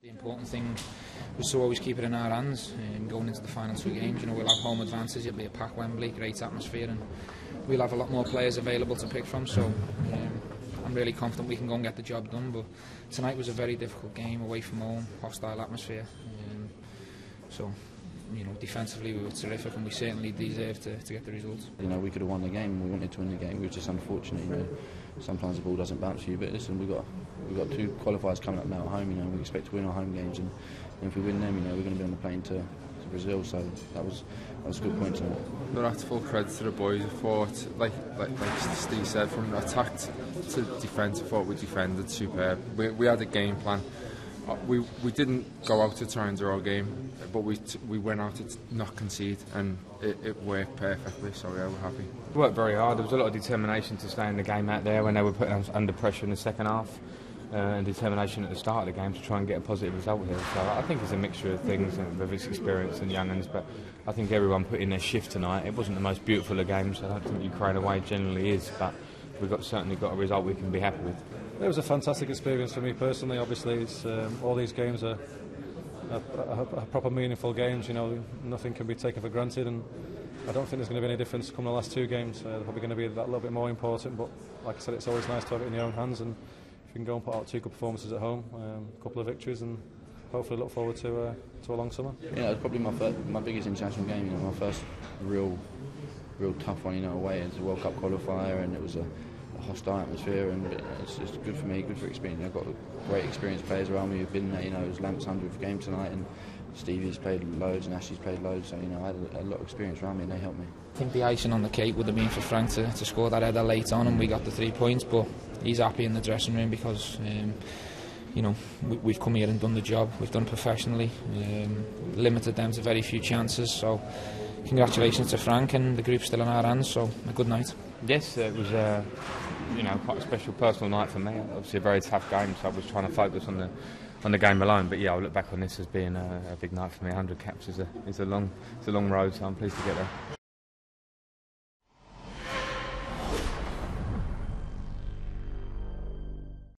The important thing was to always keep it in our hands going into the final two games. You know, we'll have home advances, it'll be a packed Wembley, great atmosphere, and we'll have a lot more players available to pick from, so I'm really confident we can go and get the job done. But tonight was a very difficult game, away from home, hostile atmosphere, so you know, defensively we were terrific and we certainly deserved to get the result. You know, we could have won the game. We wanted to win the game. We were just unfortunate. You know, sometimes the ball doesn't bounce for you. But listen, we've got two qualifiers coming up now at home. You know, we expect to win our home games, and if we win them, you know, we're going to be on the plane to Brazil. So that was a good point tonight. But that's full credit to the boys. I thought, like Steve said, from attack to defence, I thought we defended superb. We had a game plan. We didn't go out to try and draw a game, but we went out to not concede, and it worked perfectly, so yeah, we're happy. We worked very hard. There was a lot of determination to stay in the game out there when they were putting us under pressure in the second half, and determination at the start of the game to try and get a positive result here. So I think it's a mixture of things, with its experience and young uns, but I think everyone put in their shift tonight. It wasn't the most beautiful of games. I don't think Ukraine away generally is, but we've certainly got a result we can be happy with. It was a fantastic experience for me personally. Obviously, it's, all these games are proper meaningful games. You know, nothing can be taken for granted, and I don't think there's going to be any difference come the last two games. They're probably going to be that little bit more important. But like I said, it's always nice to have it in your own hands, and if you can go and put out two good performances at home, a couple of victories, and hopefully look forward to a long summer. Yeah, it's probably my biggest international game. You know, my first real tough one. You know, away. It's a World Cup qualifier, and it was a hostile atmosphere, and it's good for me, good for experience. I've got great experienced players around me who've been there. You know, it was Lamp's 100th game tonight, and Stevie's played loads, and Ashley's played loads. So you know, I had a lot of experience around me, and they helped me. I think the icing on the cake would have been for Frank to score that header late on, and we got the 3 points. But he's happy in the dressing room because you know, we've come here and done the job. We've done professionally, limited them to very few chances. So congratulations to Frank, and the group's still in our hands. So a good night. Yes, it was you know, quite a special personal night for me. Obviously a very tough game, so I was trying to focus on the game alone. But yeah, I'll look back on this as being a big night for me. 100 caps is a long road, so I'm pleased to get there.